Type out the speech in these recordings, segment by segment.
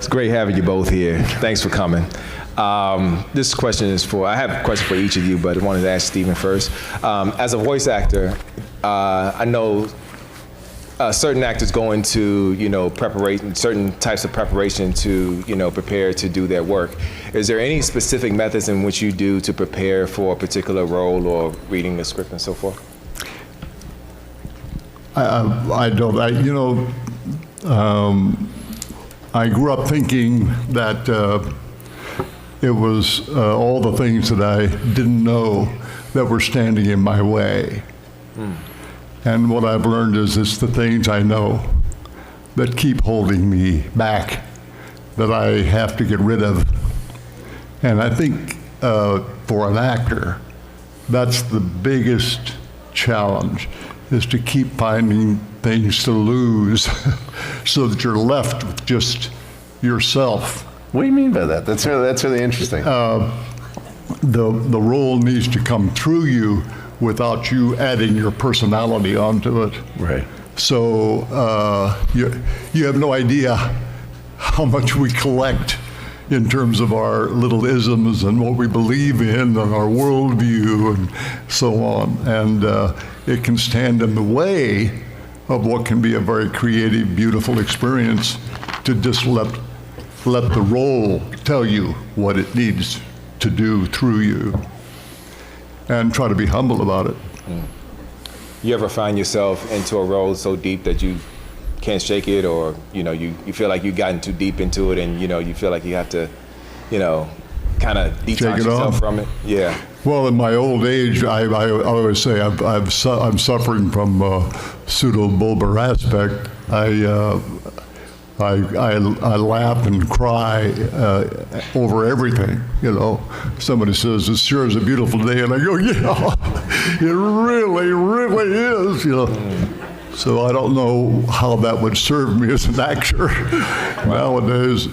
great having you both here. Thanks for coming. This question is I have a question for each of you, but I wanted to ask Stephen first. As a voice actor, I know certain actors go into, preparation, certain types of preparation to, prepare to do their work. Is there any specific methods in which you do to prepare for a particular role or reading the script and so forth? I don't. I grew up thinking that it was all the things that I didn't know that were standing in my way. And what I've learned is it's the things I know that keep holding me back, that I have to get rid of. And I think for an actor, that's the biggest challenge, is to keep finding things to lose so that you're left with just yourself. What do you mean by that? That's really interesting. The role needs to come through you without you adding your personality onto it. Right. So you have no idea how much we collect in terms of our little isms and what we believe in and our worldview and so on. And it can stand in the way of what can be a very creative, beautiful experience, to just let the role tell you what it needs to do through you, and try to be humble about it. You ever find yourself into a role so deep that you can't shake it, or you feel like you've gotten too deep into it, and you feel like you have to, kind of detox yourself from it? Yeah. Well, in my old age, I always say I'm suffering from pseudobulbar aspect. I laugh and cry over everything. Somebody says, "It sure is a beautiful day," and I go, "Yeah, it really, really is." So I don't know how that would serve me as an actor nowadays.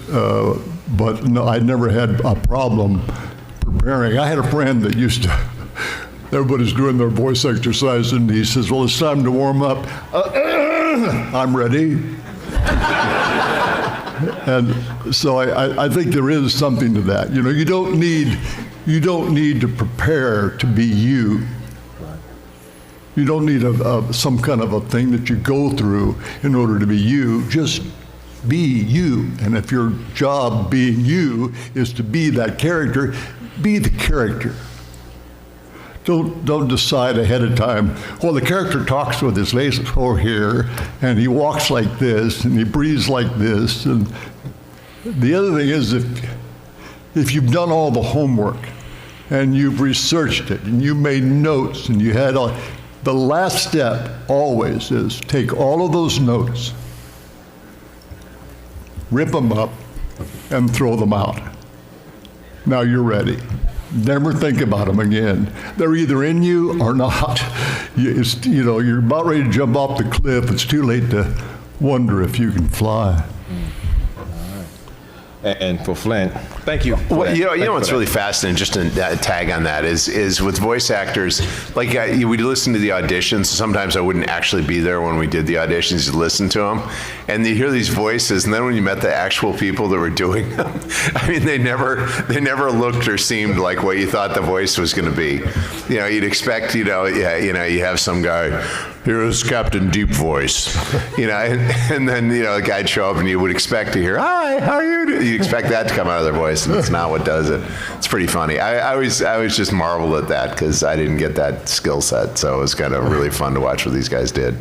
But no, I never had a problem preparing. I had a friend that used to. Everybody's doing their voice exercise, and he says, "Well, it's time to warm up." I'm ready. And so I think there is something to that. You don't need to prepare to be you. You don't need some kind of a thing that you go through in order to be you. Just be you. And if your job being you is to be that character, be the character. Don't decide ahead of time, well, the character talks with his face over here, and he walks like this, and he breathes like this. And the other thing is, if you've done all the homework, and you've researched it, and you made notes, and you had the last step always is take all of those notes, rip them up, and throw them out. Now you're ready. Never think about them again. They're either in you or not. You're about ready to jump off the cliff. It's too late to wonder if you can fly. And for Flint, thank you. Well, you know what's really fascinating, just to tag on that, is with voice actors, like we'd listen to the auditions. Sometimes I wouldn't actually be there when we did the auditions. You'd listen to them, and you hear these voices, and then when you met the actual people that were doing them, I mean, they never looked or seemed like what you thought the voice was going to be. You'd expect, you have some guy, here's Captain Deep Voice, and then the guy'd show up, and you would expect to hear, "Hi, how are you doing?" You'd expect that to come out of their voice, and it's not what does it. It's pretty funny. I always just marveled at that, because I didn't get that skill set, so it was kind of really fun to watch what these guys did.